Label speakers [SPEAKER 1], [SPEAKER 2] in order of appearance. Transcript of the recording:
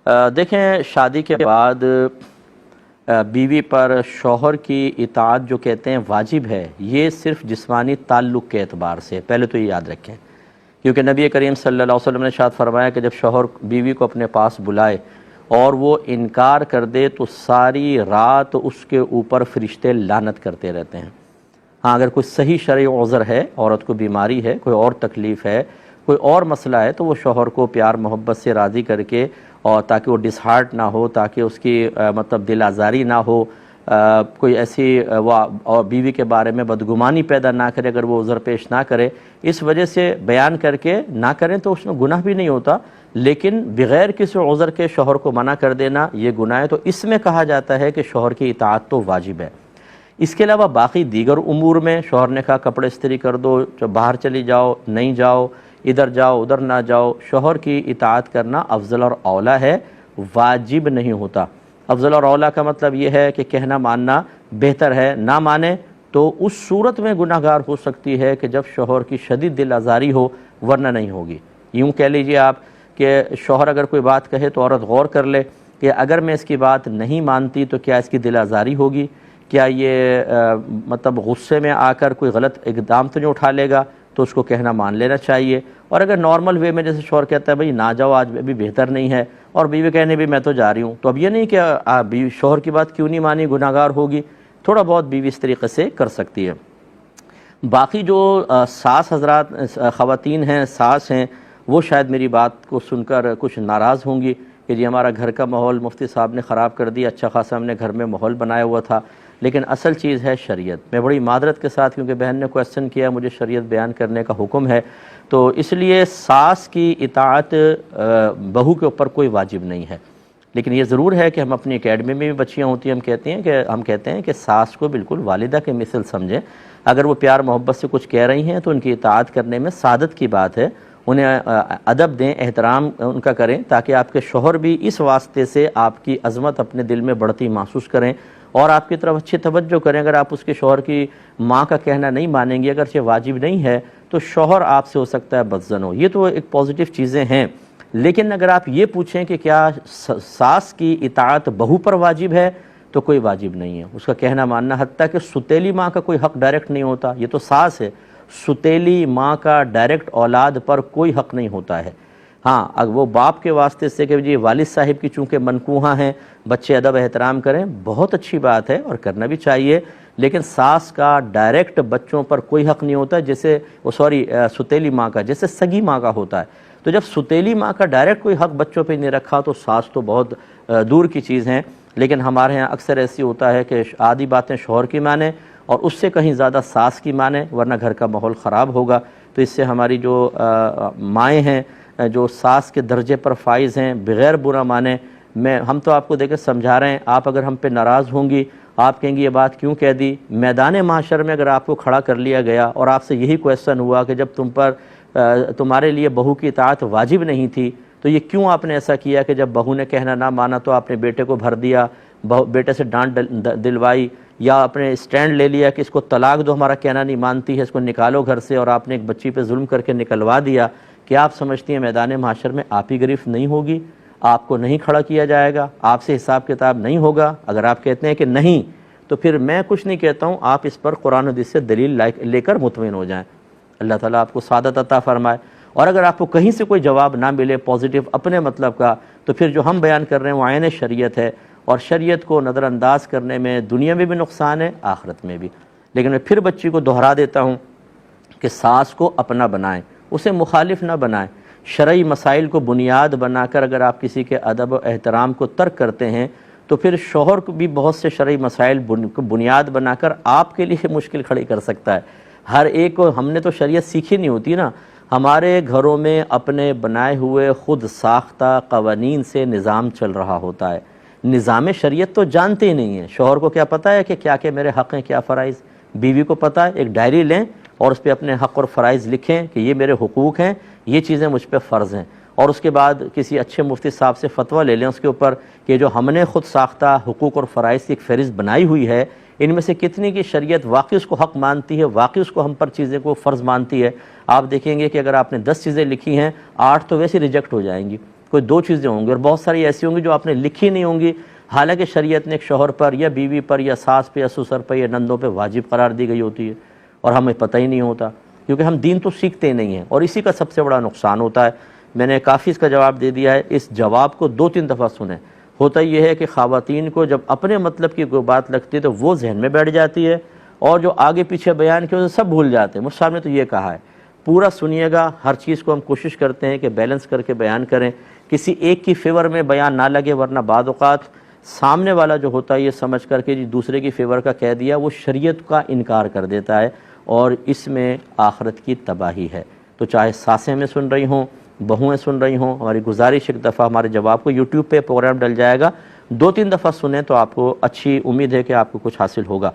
[SPEAKER 1] دیکھیں، شادی کے بعد بیوی پر شوہر کی اطاعت جو کہتے ہیں واجب ہے، یہ صرف جسمانی تعلق کے اعتبار سے، پہلے تو یہ یاد رکھیں، کیونکہ نبی کریم صلی اللہ علیہ وسلم نے ارشاد فرمایا کہ جب شوہر بیوی کو اپنے پاس بلائے اور وہ انکار کر دے تو ساری رات اس کے اوپر فرشتے لعنت کرتے رہتے ہیں۔ ہاں، اگر کوئی صحیح شرعی عذر ہے، عورت کو بیماری ہے، کوئی اور تکلیف ہے، کوئی اور مسئلہ ہے، تو وہ شوہر کو پیار محبت سے راضی کر کے، اور تاکہ وہ ڈس ہارٹ نہ ہو، تاکہ اس کی مطلب دل آزاری نہ ہو، کوئی ایسی اور بیوی کے بارے میں بدگمانی پیدا نہ کرے، اگر وہ عذر پیش نہ کرے، اس وجہ سے بیان کر کے نہ کریں تو اس میں گناہ بھی نہیں ہوتا، لیکن بغیر کسی عذر کے شوہر کو منع کر دینا یہ گناہ ہے۔ تو اس میں کہا جاتا ہے کہ شوہر کی اطاعت تو واجب ہے۔ اس کے علاوہ باقی دیگر امور میں شوہر نے کہا کپڑے استری کر دو، باہر چلی جاؤ، نہیں جاؤ، ادھر جاؤ ادھر نہ جاؤ، شوہر کی اطاعت کرنا افضل اور اولیٰ ہے، واجب نہیں ہوتا۔ افضل اور اولیٰ کا مطلب یہ ہے کہ کہنا ماننا بہتر ہے، نہ مانے تو اس صورت میں گناہ گار ہو سکتی ہے کہ جب شوہر کی شدید دل آزاری ہو، ورنہ نہیں ہوگی۔ یوں کہہ لیجئے آپ کہ شوہر اگر کوئی بات کہے تو عورت غور کر لے کہ اگر میں اس کی بات نہیں مانتی تو کیا اس کی دل آزاری ہوگی، کیا یہ مطلب غصے میں آ کر کوئی غلط اقدام تو نہیں اٹھا لے گا، تو اس کو کہنا مان لینا چاہیے۔ اور اگر نارمل وے میں جیسے شوہر کہتا ہے بھئی نہ جاؤ آج ابھی بہتر نہیں ہے، اور بیوی کہنے بھی میں تو جا رہی ہوں، تو اب یہ نہیں کہ شوہر کی بات کیوں نہیں مانی، گناہ گار ہوگی، تھوڑا بہت بیوی اس طریقے سے کر سکتی ہے۔ باقی جو ساس حضرات خواتین ہیں، ساس ہیں، وہ شاید میری بات کو سن کر کچھ ناراض ہوں گی کہ جی ہمارا گھر کا ماحول مفتی صاحب نے خراب کر دیا، اچھا خاصا ہم نے گھر میں ماحول بنایا ہوا تھا، لیکن اصل چیز ہے شریعت۔ میں بڑی معذرت کے ساتھ، کیونکہ بہن نے کویسچن کیا، مجھے شریعت بیان کرنے کا حکم ہے، تو اس لیے ساس کی اطاعت بہو کے اوپر کوئی واجب نہیں ہے، لیکن یہ ضرور ہے کہ ہم اپنی اکیڈمی میں بھی بچیاں ہوتی ہیں، ہم کہتے ہیں کہ ساس کو بالکل والدہ کے مثل سمجھیں۔ اگر وہ پیار محبت سے کچھ کہہ رہی ہیں تو ان کی اطاعت کرنے میں سعادت کی بات ہے، انہیں ادب دیں، احترام ان کا کریں، تاکہ آپ کے شوہر بھی اس واسطے سے آپ کی عظمت اپنے دل میں بڑھتی محسوس کریں اور آپ کی طرف اچھی توجہ کریں۔ اگر آپ اس کے شوہر کی ماں کا کہنا نہیں مانیں گے، اگرچہ واجب نہیں ہے، تو شوہر آپ سے ہو سکتا ہے بدظن ہو۔ یہ تو ایک پازیٹیو چیزیں ہیں، لیکن اگر آپ یہ پوچھیں کہ کیا ساس کی اطاعت بہو پر واجب ہے، تو کوئی واجب نہیں ہے اس کا کہنا ماننا، حتیٰ کہ ستیلی ماں کا کوئی حق ڈائریکٹ نہیں ہوتا، یہ تو ساس ہے، ستیلی ماں کا ڈائریکٹ اولاد پر کوئی حق نہیں ہوتا ہے۔ ہاں، اگر وہ باپ کے واسطے سے کہ جی والد صاحب کی چونکہ منکوہاں ہیں، بچے ادب احترام کریں، بہت اچھی بات ہے اور کرنا بھی چاہیے، لیکن ساس کا ڈائریکٹ بچوں پر کوئی حق نہیں ہوتا، جیسے ستیلی ماں کا، جیسے سگی ماں کا ہوتا ہے۔ تو جب ستیلی ماں کا ڈائریکٹ کوئی حق بچوں پہ نہیں رکھا تو ساس تو بہت دور کی چیز ہیں، لیکن ہمارے ہاں اکثر ایسی ہوتا ہے کہ آدھی باتیں شوہر کی مانیں اور اس سے کہیں زیادہ ساس کی مانیں، ورنہ گھر کا ماحول خراب ہوگا۔ تو اس سے ہماری جو مائیں ہیں، جو ساس کے درجے پر فائز ہیں، بغیر برا مانے، ہم تو آپ کو دیکھ کے سمجھا رہے ہیں، آپ اگر ہم پہ ناراض ہوں گی، آپ کہیں گی یہ بات کیوں کہہ دی، میدان محشر میں اگر آپ کو کھڑا کر لیا گیا اور آپ سے یہی کویسچن ہوا کہ جب تمہارے لیے بہو کی اطاعت واجب نہیں تھی تو یہ کیوں آپ نے ایسا کیا کہ جب بہو نے کہنا نہ مانا تو آپ نے بیٹے کو بھر دیا، بیٹے سے ڈانٹ دلوائی، یا اپنے اسٹینڈ لے لیا کہ اس کو طلاق دو، ہمارا کہنا نہیں مانتی ہے، اس کو نکالو گھر سے، اور آپ نے ایک بچی پہ ظلم کر کے نکلوا دیا۔ کیا آپ سمجھتی ہیں میدان محشر میں آپ ہی گرفت نہیں ہوگی، آپ کو نہیں کھڑا کیا جائے گا، آپ سے حساب کتاب نہیں ہوگا؟ اگر آپ کہتے ہیں کہ نہیں، تو پھر میں کچھ نہیں کہتا ہوں، آپ اس پر قرآن و حدیث سے دلیل لے کر مطمئن ہو جائیں۔ اللہ تعالیٰ آپ کو سعادت عطا فرمائے۔ اور اگر آپ کو کہیں سے کوئی جواب نہ ملے پازیٹیو اپنے مطلب کا، تو پھر جو ہم بیان کر رہے ہیں وہ عین شریعت ہے، اور شریعت کو نظر انداز کرنے میں دنیا میں بھی نقصان ہے، آخرت میں بھی۔ لیکن میں پھر بچی کو دہرا دیتا ہوں کہ ساس کو اپنا بنائیں، اسے مخالف نہ بنائیں۔ شرعی مسائل کو بنیاد بنا کر اگر آپ کسی کے ادب و احترام کو ترک کرتے ہیں تو پھر شوہر کو بھی بہت سے شرعی مسائل بنیاد بنا کر آپ کے لیے مشکل کھڑی کر سکتا ہے۔ ہر ایک کو ہم نے تو شریعت سیکھی نہیں ہوتی نا، ہمارے گھروں میں اپنے بنائے ہوئے خود ساختہ قوانین سے نظام چل رہا ہوتا ہے، نظام شریعت تو جانتے ہی نہیں ہیں۔ شوہر کو کیا پتہ ہے کہ کیا میرے حق ہیں، کیا فرائض؟ بیوی کو پتہ ہے، ایک ڈائری لیں اور اس پہ اپنے حق اور فرائض لکھیں کہ یہ میرے حقوق ہیں، یہ چیزیں مجھ پہ فرض ہیں، اور اس کے بعد کسی اچھے مفتی صاحب سے فتویٰ لے لیں اس کے اوپر کہ جو ہم نے خود ساختہ حقوق اور فرائض کی ایک فہرست بنائی ہوئی ہے، ان میں سے کتنی کی شریعت واقعی اس کو حق مانتی ہے، واقعی اس کو ہم پر چیزیں کو فرض مانتی ہے۔ آپ دیکھیں گے کہ اگر آپ نے 10 چیزیں لکھی ہیں، 8 تو ویسے ریجیکٹ ہو جائیں گی، کوئی دو چیزیں ہوں گی، اور بہت ساری ایسی ہوں گی جو آپ نے لکھی نہیں ہوں گی، حالانکہ شریعت نے ایک شوہر پر یا بیوی پر یا ساس پہ یا سسر پہ یا نندوں پہ واجب قرار دی گئی ہوتی ہے، اور ہمیں پتہ ہی نہیں ہوتا، کیونکہ ہم دین تو سیکھتے ہی نہیں ہیں، اور اسی کا سب سے بڑا نقصان ہوتا ہے۔ میں نے کافی اس کا جواب دے دیا ہے، اس جواب کو 2-3 دفعہ سنیں۔ ہوتا یہ ہے کہ خواتین کو جب اپنے مطلب کی کوئی بات لگتی ہے تو وہ ذہن میں بیٹھ جاتی ہے، اور جو آگے پیچھے بیان کیا اسے سب بھول جاتے ہیں۔ مجھ صاحب نے تو یہ کہا ہے، پورا سنیے گا، ہر چیز کو ہم کوشش کرتے ہیں کہ بیلنس کر کے بیان کریں، کسی ایک کی فیور میں بیان نہ لگے، ورنہ بعض اوقات سامنے والا جو ہوتا ہے یہ سمجھ کر کے دوسرے کی فیور کا کہہ دیا، وہ شریعت کا انکار کر دیتا ہے، اور اس میں آخرت کی تباہی ہے۔ تو چاہے ساسیں میں سن رہی ہوں، بہویں سن رہی ہوں، ہماری گزارش ایک دفعہ ہمارے جواب کو یوٹیوب پہ پروگرام ڈل جائے گا، 2-3 دفعہ سنیں تو آپ کو اچھی امید ہے کہ آپ کو کچھ حاصل ہوگا۔